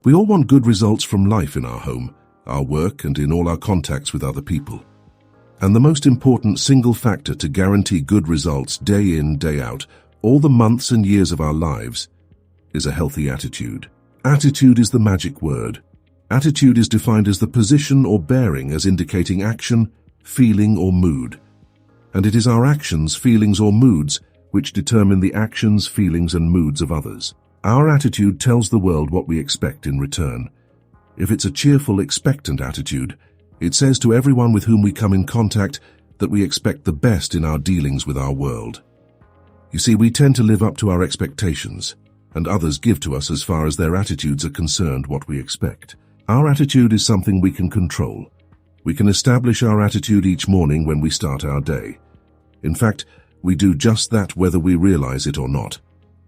We all want good results from life in our home, our work, and in all our contacts with other people. And the most important single factor to guarantee good results day in, day out, all the months and years of our lives, is a healthy attitude. Attitude is the magic word. Attitude is defined as the position or bearing as indicating action, feeling, or mood. And it is our actions, feelings, or moods which determine the actions, feelings, and moods of others. Our attitude tells the world what we expect in return. If it's a cheerful, expectant attitude, it says to everyone with whom we come in contact that we expect the best in our dealings with our world. You see, we tend to live up to our expectations, and others give to us as far as their attitudes are concerned what we expect. Our attitude is something we can control. We can establish our attitude each morning when we start our day. In fact, we do just that whether we realize it or not.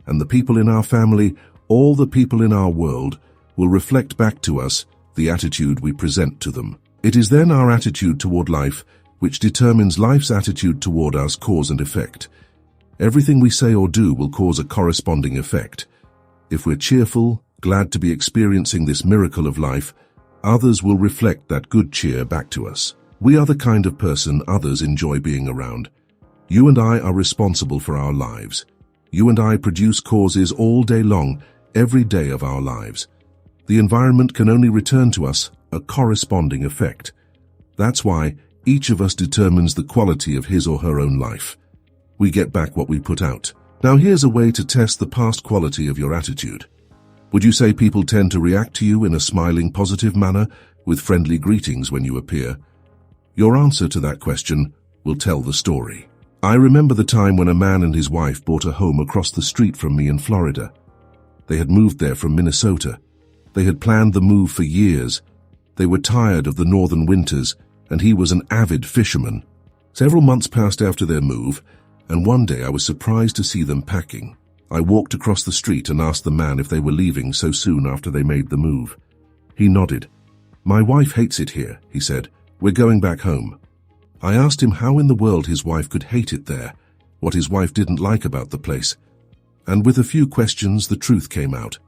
And the people in our family, all the people in our world, will reflect back to us the attitude we present to them. It is then our attitude toward life which determines life's attitude toward us, cause and effect. Everything we say or do will cause a corresponding effect. If we're cheerful, glad to be experiencing this miracle of life, others will reflect that good cheer back to us. We are the kind of person others enjoy being around. You and I are responsible for our lives. You and I produce causes all day long, every day of our lives. The environment can only return to us a corresponding effect. That's why each of us determines the quality of his or her own life. We get back what we put out. Now here's a way to test the past quality of your attitude. Would you say people tend to react to you in a smiling, positive manner with friendly greetings when you appear? Your answer to that question will tell the story. I remember the time when a man and his wife bought a home across the street from me in Florida. They had moved there from Minnesota. They had planned the move for years. They were tired of the northern winters, and he was an avid fisherman. Several months passed after their move, and one day I was surprised to see them packing. I walked across the street and asked the man if they were leaving so soon after they made the move. He nodded. "My wife hates it here," he said. "We're going back home." I asked him how in the world his wife could hate it there, what his wife didn't like about the place. And with a few questions, the truth came out.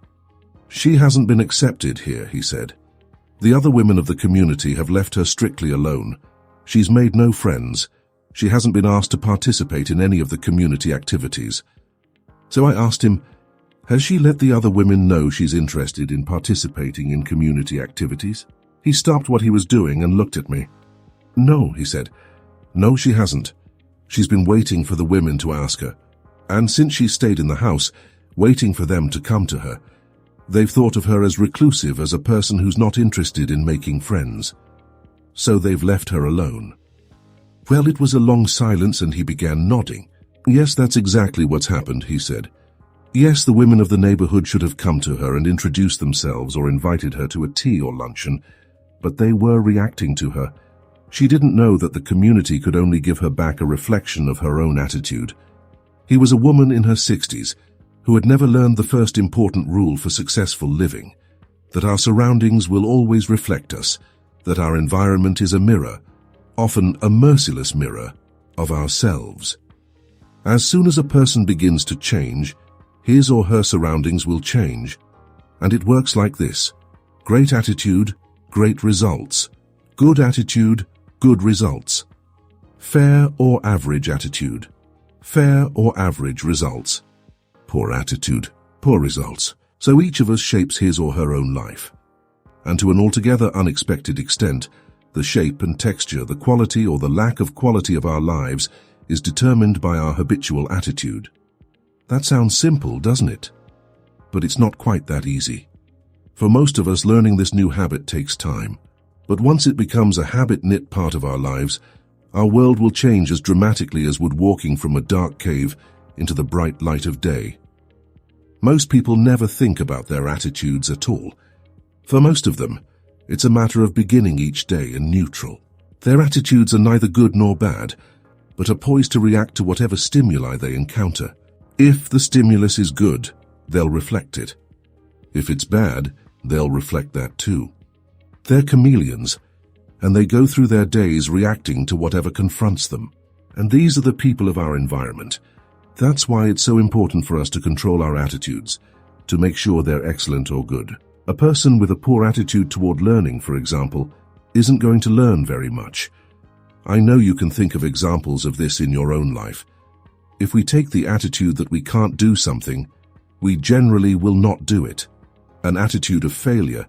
"She hasn't been accepted here," he said. "The other women of the community have left her strictly alone. She's made no friends. She hasn't been asked to participate in any of the community activities." So I asked him, "Has she let the other women know she's interested in participating in community activities?" He stopped what he was doing and looked at me. "No," he said. "No, she hasn't. She's been waiting for the women to ask her. And since she stayed in the house, waiting for them to come to her, they've thought of her as reclusive, as a person who's not interested in making friends. So they've left her alone." Well, it was a long silence and he began nodding. "Yes, that's exactly what's happened," he said. "Yes, the women of the neighborhood should have come to her and introduced themselves or invited her to a tea or luncheon, but they were reacting to her. She didn't know that the community could only give her back a reflection of her own attitude." He was a woman in her 60s who had never learned the first important rule for successful living, that our surroundings will always reflect us, that our environment is a mirror, often a merciless mirror, of ourselves. As soon as a person begins to change, his or her surroundings will change. And it works like this: great attitude, great results. Good attitude, good results. Fair or average attitude. Fair or average results. Poor attitude, poor results. So each of us shapes his or her own life. And to an altogether unexpected extent, the shape and texture, the quality or the lack of quality of our lives is determined by our habitual attitude. That sounds simple, doesn't it? But it's not quite that easy. For most of us, learning this new habit takes time. But once it becomes a habit-knit part of our lives, our world will change as dramatically as would walking from a dark cave into the bright light of day. Most people never think about their attitudes at all. For most of them, it's a matter of beginning each day in neutral. Their attitudes are neither good nor bad, but are poised to react to whatever stimuli they encounter. If the stimulus is good, they'll reflect it. If it's bad, they'll reflect that too. They're chameleons, and they go through their days reacting to whatever confronts them. And these are the people of our environment. That's why it's so important for us to control our attitudes, to make sure they're excellent or good. A person with a poor attitude toward learning, for example, isn't going to learn very much. I know you can think of examples of this in your own life. If we take the attitude that we can't do something, we generally will not do it. An attitude of failure,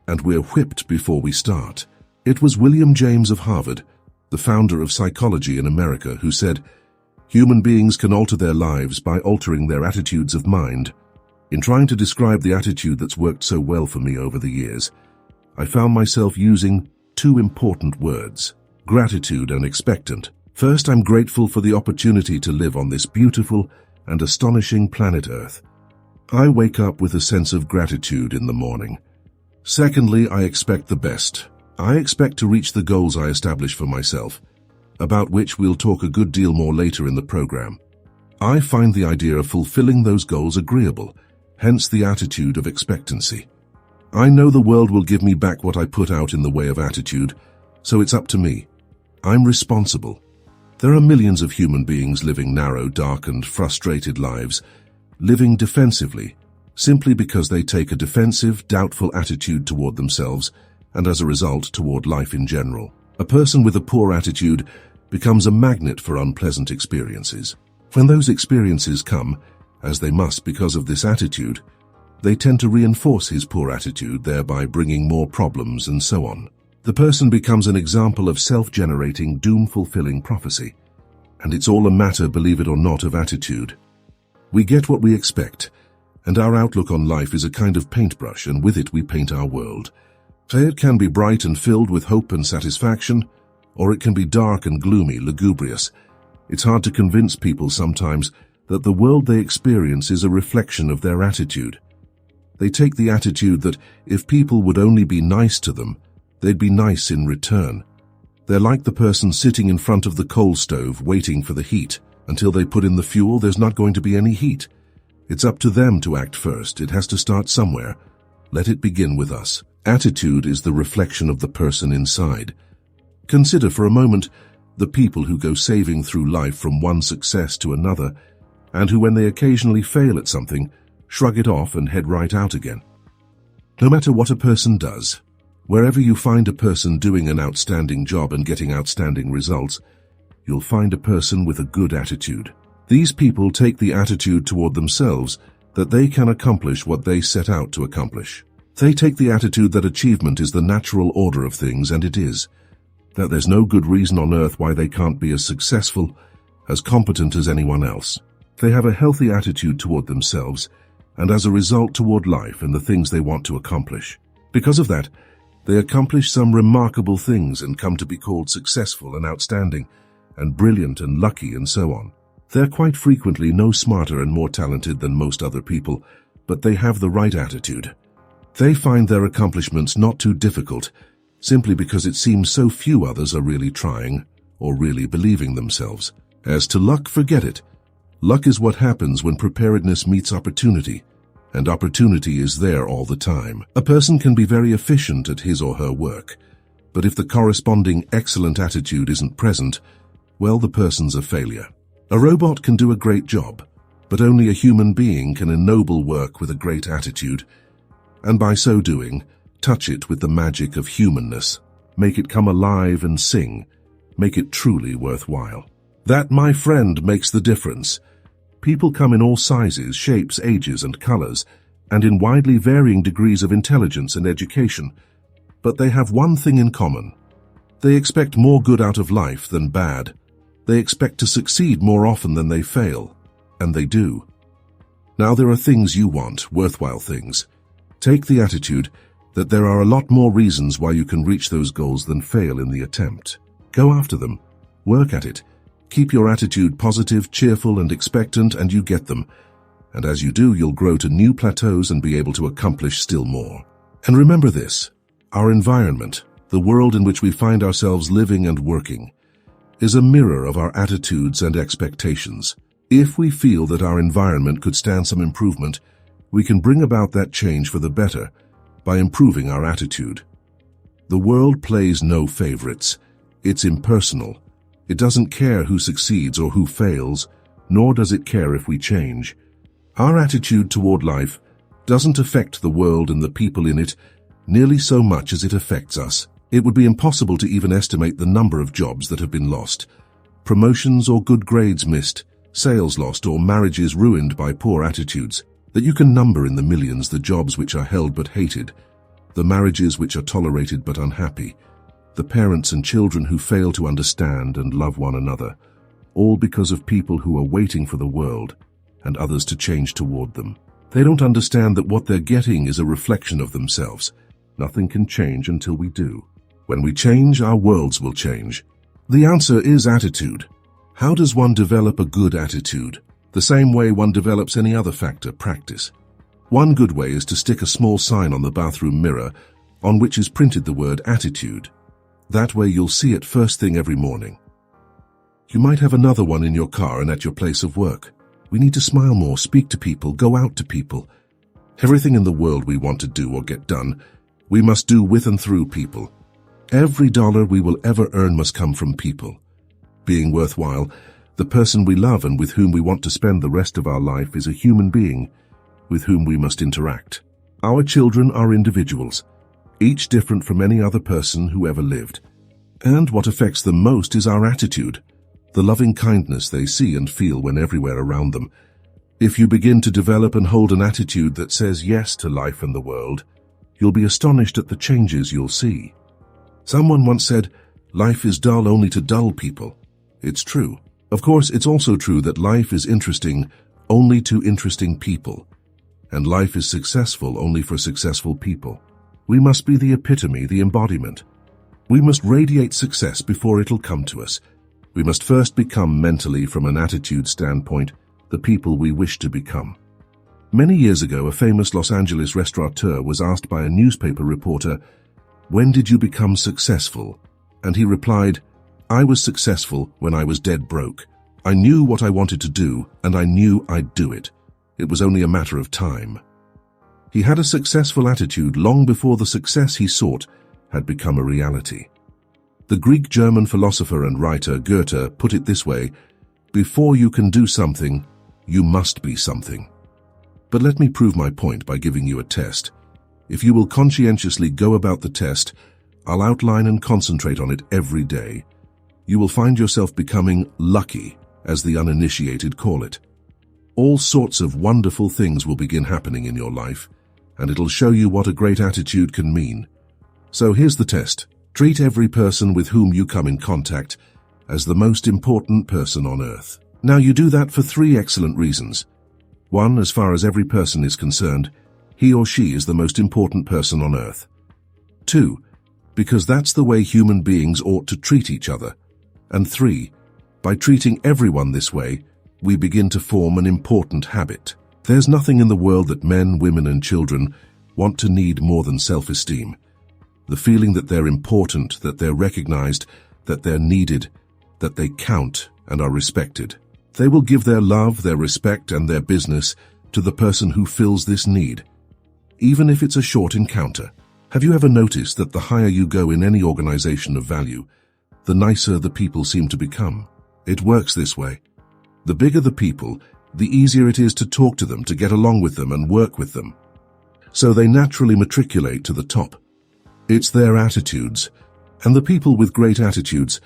and we're whipped before we start. It was William James of Harvard, the founder of psychology in America, who said, "Human beings can alter their lives by altering their attitudes of mind." In trying to describe the attitude that's worked so well for me over the years, I found myself using two important words: gratitude and expectant. First, I'm grateful for the opportunity to live on this beautiful and astonishing planet Earth. I wake up with a sense of gratitude in the morning. Secondly, I expect the best. I expect to reach the goals I establish for myself, about which we'll talk a good deal more later in the program. I find the idea of fulfilling those goals agreeable, hence the attitude of expectancy. I know the world will give me back what I put out in the way of attitude, so it's up to me. I'm responsible. There are millions of human beings living narrow, darkened, frustrated lives, living defensively, simply because they take a defensive, doubtful attitude toward themselves and as a result toward life in general. A person with a poor attitude becomes a magnet for unpleasant experiences. When those experiences come, as they must because of this attitude, they tend to reinforce his poor attitude, thereby bringing more problems and so on. The person becomes an example of self-generating, doom-fulfilling prophecy. And it's all a matter, believe it or not, of attitude. We get what we expect, and our outlook on life is a kind of paintbrush, and with it we paint our world. Say it can be bright and filled with hope and satisfaction, or it can be dark and gloomy, lugubrious. It's hard to convince people sometimes that the world they experience is a reflection of their attitude. They take the attitude that if people would only be nice to them, they'd be nice in return. They're like the person sitting in front of the coal stove waiting for the heat. Until they put in the fuel, there's not going to be any heat. It's up to them to act first. It has to start somewhere. Let it begin with us. Attitude is the reflection of the person inside. Consider for a moment the people who go saving through life from one success to another, and who, when they occasionally fail at something, shrug it off and head right out again. No matter what a person does, wherever you find a person doing an outstanding job and getting outstanding results, you'll find a person with a good attitude. These people take the attitude toward themselves that they can accomplish what they set out to accomplish. They take the attitude that achievement is the natural order of things, and it is. That there's no good reason on earth why they can't be as successful, as competent as anyone else. They have a healthy attitude toward themselves, and as a result toward life and the things they want to accomplish. Because of that, they accomplish some remarkable things and come to be called successful and outstanding, and brilliant and lucky and so on. They're quite frequently no smarter and more talented than most other people, but they have the right attitude. They find their accomplishments not too difficult, simply because it seems so few others are really trying or really believing themselves. As to luck, forget it. Luck is what happens when preparedness meets opportunity, and opportunity is there all the time. A person can be very efficient at his or her work, but if the corresponding excellent attitude isn't present, well, the person's a failure. A robot can do a great job, but only a human being can ennoble work with a great attitude, and by so doing, touch it with the magic of humanness, make it come alive and sing, make it truly worthwhile. That, my friend, makes the difference. People come in all sizes, shapes, ages, and colors, and in widely varying degrees of intelligence and education, but they have one thing in common. They expect more good out of life than bad. They expect to succeed more often than they fail, and they do. Now there are things you want, worthwhile things. Take the attitude that there are a lot more reasons why you can reach those goals than fail in the attempt. Go after them. Work at it. Keep your attitude positive, cheerful, and expectant, and you get them. And as you do, you'll grow to new plateaus and be able to accomplish still more. And remember this, our environment, the world in which we find ourselves living and working, is a mirror of our attitudes and expectations. If we feel that our environment could stand some improvement, we can bring about that change for the better by improving our attitude. The world plays no favorites. It's impersonal. It doesn't care who succeeds or who fails, nor does it care if we change. Our attitude toward life doesn't affect the world and the people in it nearly so much as it affects us. It would be impossible to even estimate the number of jobs that have been lost, promotions or good grades missed, sales lost or marriages ruined by poor attitudes, that you can number in the millions the jobs which are held but hated, the marriages which are tolerated but unhappy, the parents and children who fail to understand and love one another, all because of people who are waiting for the world and others to change toward them. They don't understand that what they're getting is a reflection of themselves. Nothing can change until we do. When we change, our worlds will change. The answer is attitude. How does one develop a good attitude? The same way one develops any other factor, practice. One good way is to stick a small sign on the bathroom mirror on which is printed the word attitude. That way you'll see it first thing every morning. You might have another one in your car and at your place of work. We need to smile more, speak to people, go out to people. Everything in the world we want to do or get done, we must do with and through people. Every dollar we will ever earn must come from people. Being worthwhile, the person we love and with whom we want to spend the rest of our life is a human being with whom we must interact. Our children are individuals, each different from any other person who ever lived. And what affects them most is our attitude, the loving kindness they see and feel when everywhere around them. If you begin to develop and hold an attitude that says yes to life and the world, you'll be astonished at the changes you'll see. Someone once said, "Life is dull only to dull people." It's true. Of course, it's also true that life is interesting only to interesting people, and life is successful only for successful people. We must be the epitome, the embodiment. We must radiate success before it'll come to us. We must first become mentally, from an attitude standpoint, the people we wish to become. Many years ago, a famous Los Angeles restaurateur was asked by a newspaper reporter, "When did you become successful?" And he replied, "I was successful when I was dead broke. I knew what I wanted to do, and I knew I'd do it. It was only a matter of time." He had a successful attitude long before the success he sought had become a reality. The Greek-German philosopher and writer Goethe put it this way, "Before you can do something, you must be something." But let me prove my point by giving you a test. If you will conscientiously go about the test, I'll outline and concentrate on it every day. You will find yourself becoming lucky, as the uninitiated call it. All sorts of wonderful things will begin happening in your life, and it'll show you what a great attitude can mean. So here's the test. Treat every person with whom you come in contact as the most important person on earth. Now you do that for 3 excellent reasons. 1, as far as every person is concerned, he or she is the most important person on earth. 2, because that's the way human beings ought to treat each other. And 3, by treating everyone this way, we begin to form an important habit. There's nothing in the world that men, women, and children want to need more than self-esteem. The feeling that they're important, that they're recognized, that they're needed, that they count and are respected. They will give their love, their respect, and their business to the person who fills this need, even if it's a short encounter. Have you ever noticed that the higher you go in any organization of value, the nicer the people seem to become? It works this way. The bigger the people, the easier it is to talk to them, to get along with them and work with them. So they naturally matriculate to the top. It's their attitudes, and the people with great attitudes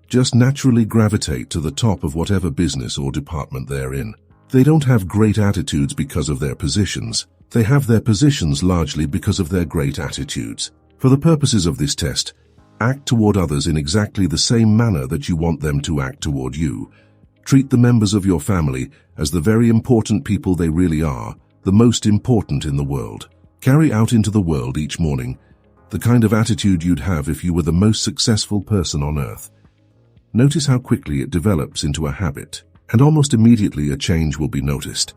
just naturally gravitate to the top of whatever business or department they're in. They don't have great attitudes because of their positions. They have their positions largely because of their great attitudes. For the purposes of this test, act toward others in exactly the same manner that you want them to act toward you. Treat the members of your family as the very important people they really are, the most important in the world. Carry out into the world each morning the kind of attitude you'd have if you were the most successful person on earth. Notice how quickly it develops into a habit, and almost immediately a change will be noticed.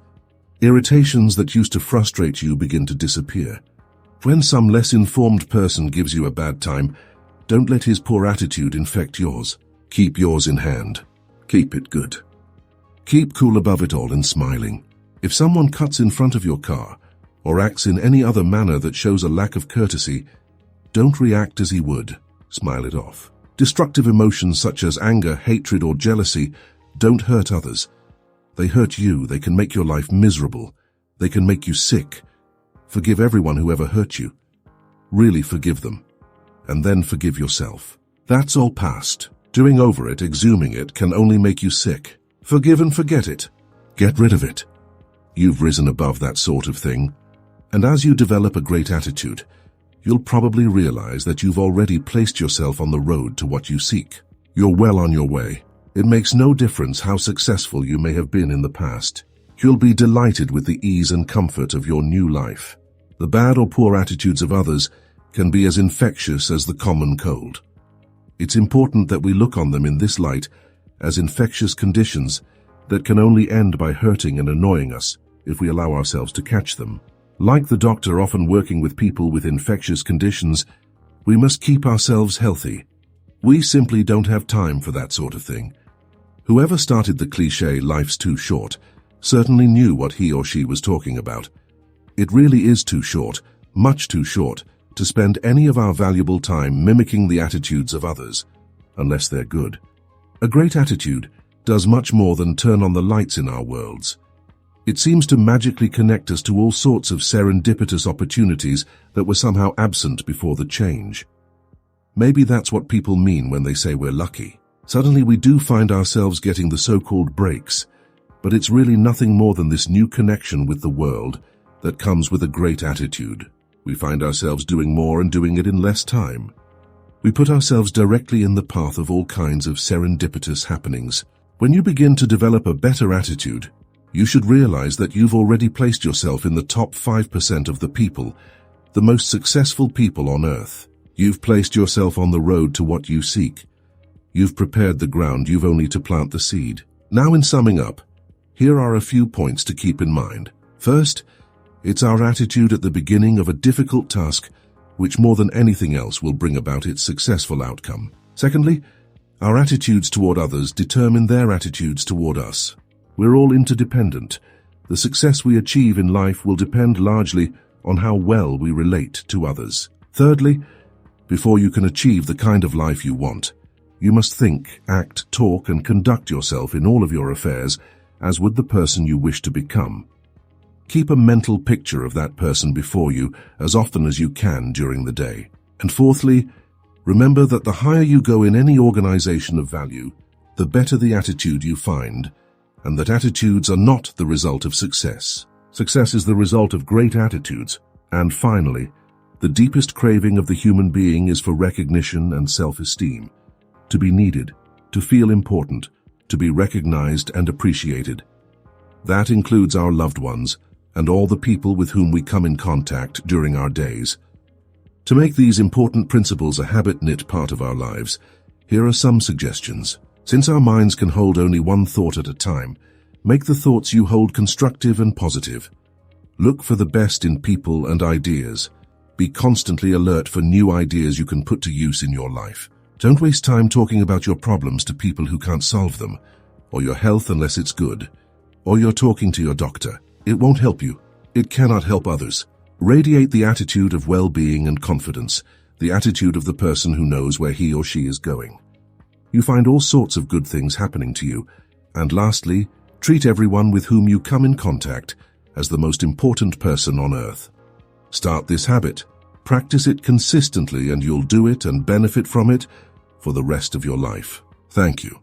Irritations that used to frustrate you begin to disappear. When some less informed person gives you a bad time, don't let his poor attitude infect yours. Keep yours in hand. Keep it good. Keep cool above it all and smiling. If someone cuts in front of your car, or acts in any other manner that shows a lack of courtesy, don't react as he would. Smile it off. Destructive emotions such as anger, hatred, or jealousy don't hurt others. They hurt you. They can make your life miserable. They can make you sick. Forgive everyone who ever hurt you. Really forgive them. And then forgive yourself. That's all past. Doing over it, exhuming it, can only make you sick. Forgive and forget it. Get rid of it. You've risen above that sort of thing. And as you develop a great attitude, you'll probably realize that you've already placed yourself on the road to what you seek. You're well on your way. It makes no difference how successful you may have been in the past. You'll be delighted with the ease and comfort of your new life. The bad or poor attitudes of others can be as infectious as the common cold. It's important that we look on them in this light as infectious conditions that can only end by hurting and annoying us if we allow ourselves to catch them. Like the doctor often working with people with infectious conditions, we must keep ourselves healthy. We simply don't have time for that sort of thing. Whoever started the cliché "life's too short" certainly knew what he or she was talking about. It really is too short, much too short, to spend any of our valuable time mimicking the attitudes of others, unless they're good. A great attitude does much more than turn on the lights in our worlds. It seems to magically connect us to all sorts of serendipitous opportunities that were somehow absent before the change. Maybe that's what people mean when they say we're lucky. Suddenly we do find ourselves getting the so-called breaks, but it's really nothing more than this new connection with the world that comes with a great attitude. We find ourselves doing more and doing it in less time. We put ourselves directly in the path of all kinds of serendipitous happenings. When you begin to develop a better attitude, you should realize that you've already placed yourself in the top 5% of the people, the most successful people on earth. You've placed yourself on the road to what you seek. You've prepared the ground, you've only to plant the seed. Now, in summing up, here are a few points to keep in mind. First, it's our attitude at the beginning of a difficult task which more than anything else will bring about its successful outcome. Secondly, our attitudes toward others determine their attitudes toward us. We're all interdependent. The success we achieve in life will depend largely on how well we relate to others. Thirdly, before you can achieve the kind of life you want, you must think, act, talk, and conduct yourself in all of your affairs as would the person you wish to become. Keep a mental picture of that person before you as often as you can during the day. And fourthly, remember that the higher you go in any organization of value, the better the attitude you find, and that attitudes are not the result of success. Success is the result of great attitudes. And finally, the deepest craving of the human being is for recognition and self-esteem, to be needed, to feel important, to be recognized and appreciated. That includes our loved ones and all the people with whom we come in contact during our days. To make these important principles a habit-knit part of our lives, here are some suggestions. Since our minds can hold only one thought at a time, make the thoughts you hold constructive and positive. Look for the best in people and ideas. Be constantly alert for new ideas you can put to use in your life. Don't waste time talking about your problems to people who can't solve them, or your health unless it's good, or you're talking to your doctor. It won't help you. It cannot help others. Radiate the attitude of well-being and confidence, the attitude of the person who knows where he or she is going. You find all sorts of good things happening to you. And lastly, treat everyone with whom you come in contact as the most important person on earth. Start this habit, practice it consistently, and you'll do it and benefit from it for the rest of your life. Thank you.